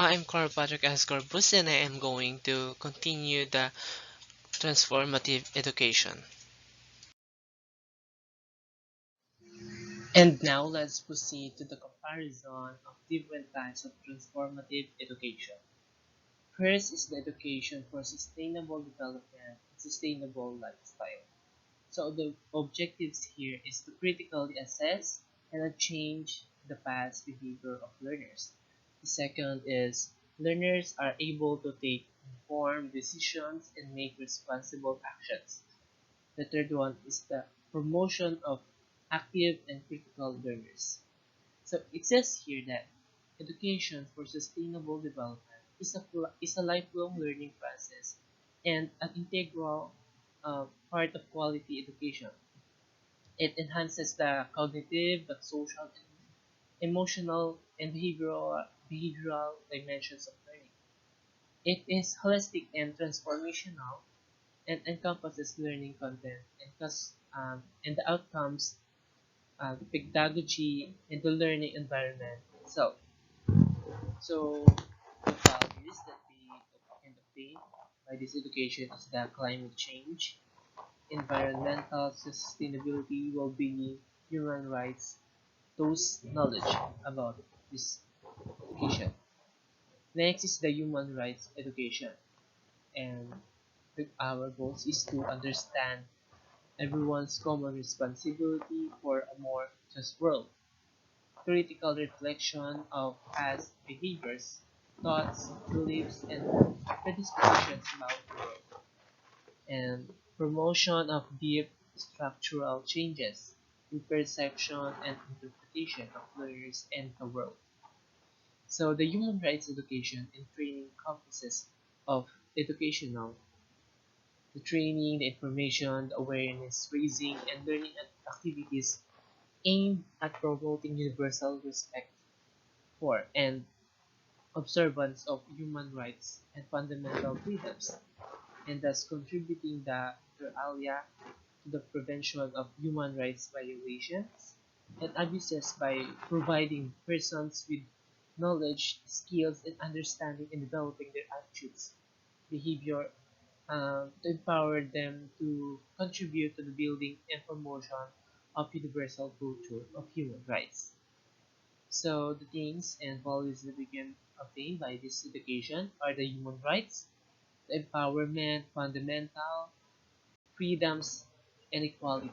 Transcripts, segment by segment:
I'm Carl Patrick S. Corbus and I am going to continue the transformative education. And now let's proceed to the comparison of different types of transformative education. First is the education for sustainable development and sustainable lifestyle. So the objectives here is to critically assess and change the past behavior of learners. The second is learners are able to take informed decisions and make responsible actions. The third one is the promotion of active and critical learners. So it says here that education for sustainable development is a lifelong learning process and an integral part of quality education. It enhances the cognitive, the social, emotional, and behavioral dimensions of learning. It is holistic and transformational and encompasses learning content and the outcomes, the pedagogy, and the learning environment itself. So, the values that we can obtain by this education is the climate change, environmental sustainability, well-being, human rights, those knowledge about this education. Next is the human rights education, and our goals is to understand everyone's common responsibility for a more just world, critical reflection of past behaviors, thoughts, beliefs, and predispositions about the world, and promotion of deep structural changes in perception and interpretation of learners and the world. So the human rights education and training encompasses of educational, the training, the information, the awareness raising, and learning activities aimed at promoting universal respect for and observance of human rights and fundamental freedoms, and thus contributing the inter alia to the prevention of human rights violations and abuses by providing persons with knowledge, skills, and understanding in developing their attitudes, behavior, to empower them to contribute to the building and promotion of universal culture of human rights. So the things and values that we can obtain by this education are the human rights, the empowerment, fundamental freedoms, and equality.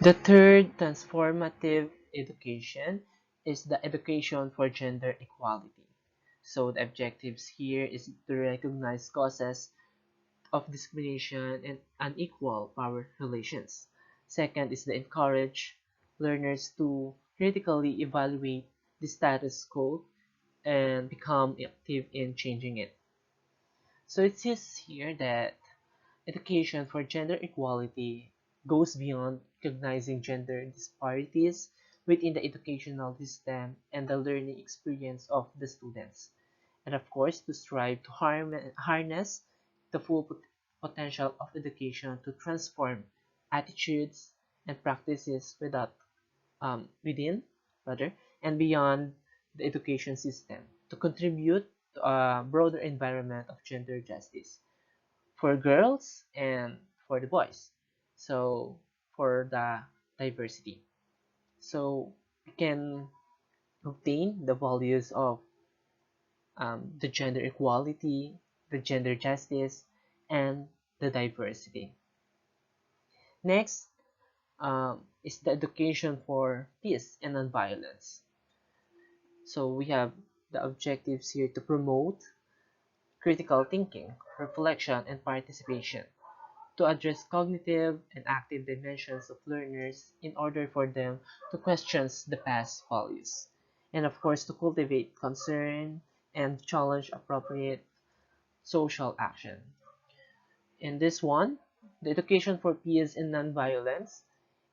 The third transformative education is the education for gender equality. So the objectives here is to recognize causes of discrimination and unequal power relations. Second is to encourage learners to critically evaluate the status quo and become active in changing it. So it says here that education for gender equality goes beyond recognizing gender disparities within the educational system and the learning experience of the students, and of course to strive to harness the full potential of education to transform attitudes and practices within rather and beyond the education system to contribute to a broader environment of gender justice for girls and for the boys. So for the diversity. So we can obtain the values of the gender equality, the gender justice, and the diversity. Next is the education for peace and nonviolence. So we have the objectives here to promote critical thinking, reflection, and participation, to address cognitive and active dimensions of learners in order for them to question the past values, and of course to cultivate concern and challenge appropriate social action. In this one, the education for peace and nonviolence,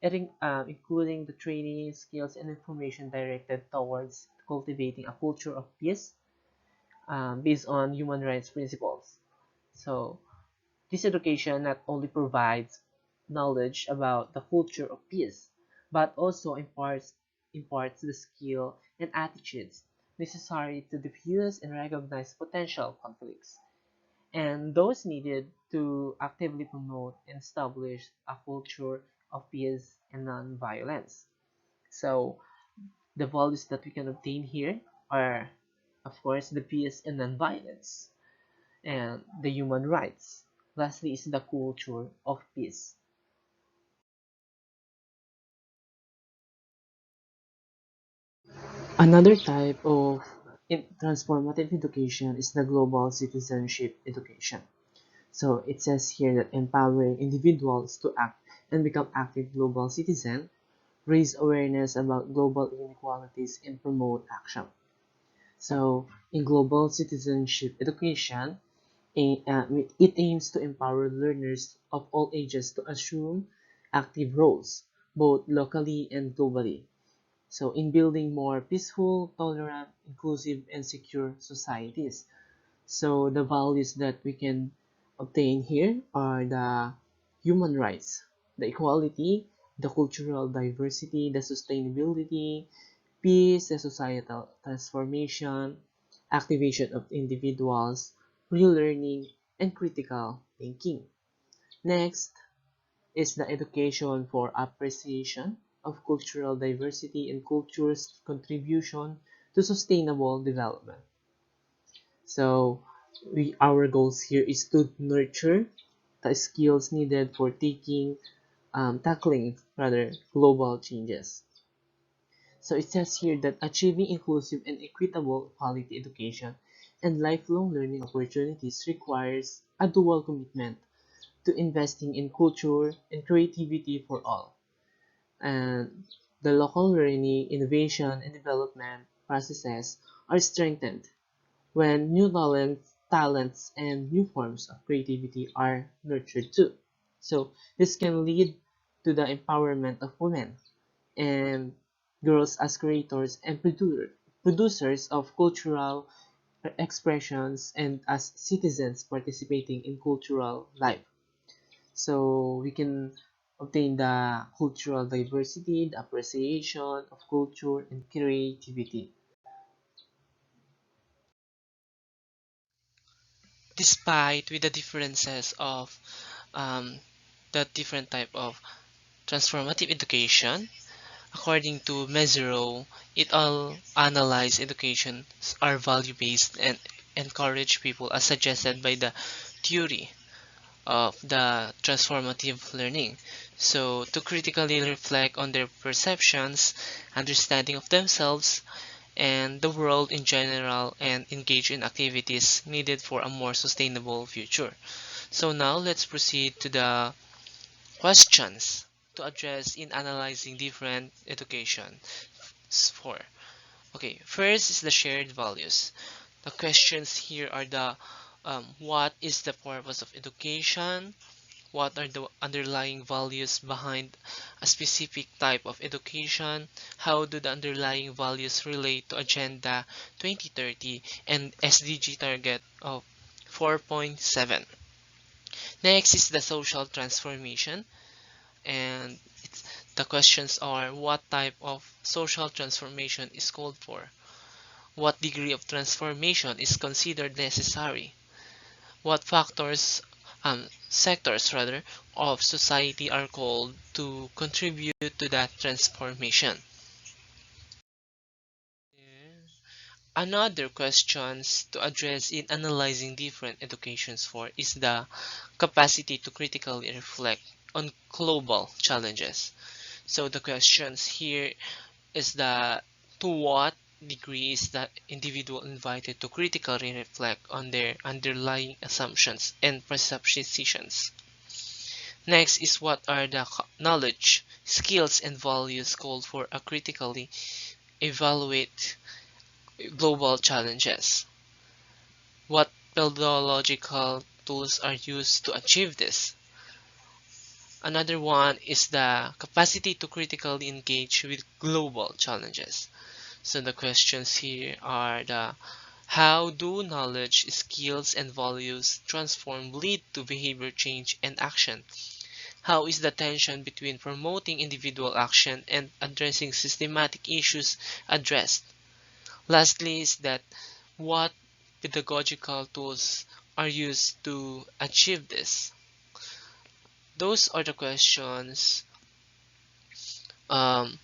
including the training, skills, and information directed towards cultivating a culture of peace based on human rights principles. So, this education not only provides knowledge about the culture of peace, but also imparts imparts the skill and attitudes necessary to diffuse and recognize potential conflicts, and those needed to actively promote and establish a culture of peace and non-violence. So, the values that we can obtain here are, of course, the peace and non-violence, and the human rights. Lastly is the culture of peace. Another type of transformative education is the global citizenship education. So it says here that empowering individuals to act and become active global citizens, raise awareness about global inequalities, and promote action. So in global citizenship education, it aims to empower learners of all ages to assume active roles, both locally and globally. So in building more peaceful, tolerant, inclusive, and secure societies. So the values that we can obtain here are the human rights, the equality, the cultural diversity, the sustainability, peace, the societal transformation, activation of individuals, relearning, and critical thinking. Next is the education for appreciation of cultural diversity and culture's contribution to sustainable development. So our goals here is to nurture the skills needed for tackling global changes. So it says here that achieving inclusive and equitable quality education and lifelong learning opportunities requires a dual commitment to investing in culture and creativity for all. And the local learning, innovation, and development processes are strengthened when new talents and new forms of creativity are nurtured too. So this can lead to the empowerment of women and girls as creators and producers of cultural expressions and as citizens participating in cultural life. So we can obtain the cultural diversity, the appreciation of culture and creativity. Despite with the differences of um, the different type of transformative education, according to Mesereau, it all analyze education are value-based and encourage people as suggested by the theory of the transformative learning. So to critically reflect on their perceptions, understanding of themselves, and the world in general and engage in activities needed for a more sustainable future. So now let's proceed to the questions to address in analyzing different education for. Okay, first is the shared values. The questions here are the what is the purpose of education? What are the underlying values behind a specific type of education? How do the underlying values relate to Agenda 2030 and SDG target of 4.7? Next is the social transformation, and the questions are what type of social transformation is called for? What degree of transformation is considered necessary? What sectors of society are called to contribute to that transformation? Another questions to address in analyzing different educations for is the capacity to critically reflect on global challenges. So the questions here is that to what degree is the individual invited to critically reflect on their underlying assumptions and presuppositions? Next is what are the knowledge, skills, and values called for a critically evaluate global challenges? What methodological tools are used to achieve this? Another one is the capacity to critically engage with global challenges. So the questions here are the how do knowledge, skills, and values transform lead to behavior change and action? How is the tension between promoting individual action and addressing systematic issues addressed? Lastly, is that what pedagogical tools are used to achieve this? Those are the questions um,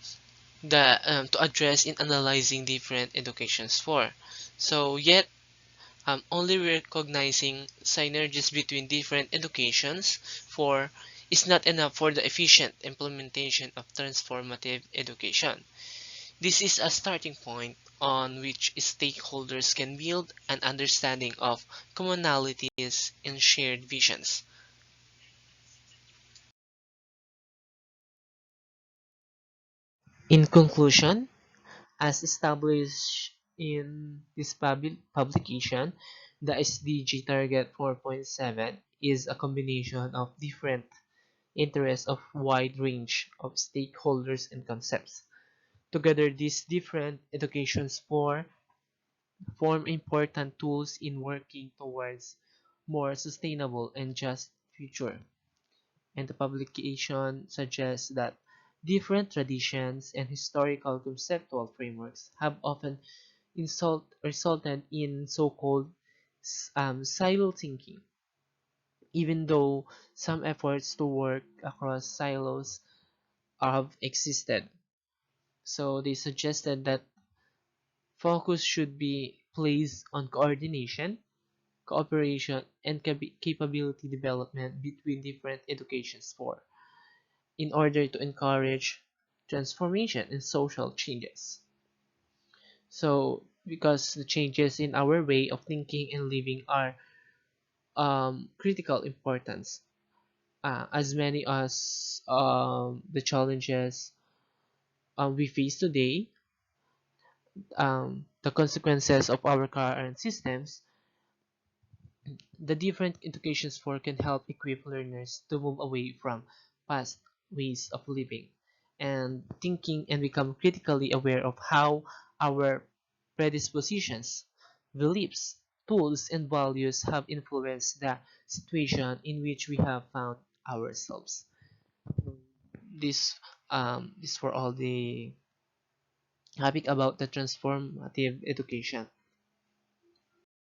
that to address in analyzing different educations for. So yet only recognizing synergies between different educations for is not enough for the efficient implementation of transformative education. This is a starting point on which stakeholders can build an understanding of commonalities and shared visions. In conclusion, as established in this publication, the SDG Target 4.7 is a combination of different interests of wide range of stakeholders and concepts. Together, these different educations form important tools in working towards more sustainable and just future. And the publication suggests that different traditions and historical conceptual frameworks have often resulted in so-called silo thinking, even though some efforts to work across silos have existed. So they suggested that focus should be placed on coordination, cooperation, and capability development between different educations for in order to encourage transformation and social changes. So, because the changes in our way of thinking and living are critical importance, as many as the challenges we face today, the consequences of our current systems, the different educations for can help equip learners to move away from past ways of living and thinking and become critically aware of how our predispositions, beliefs, tools, and values have influenced the situation in which we have found ourselves. This for all the topic about the transformative education.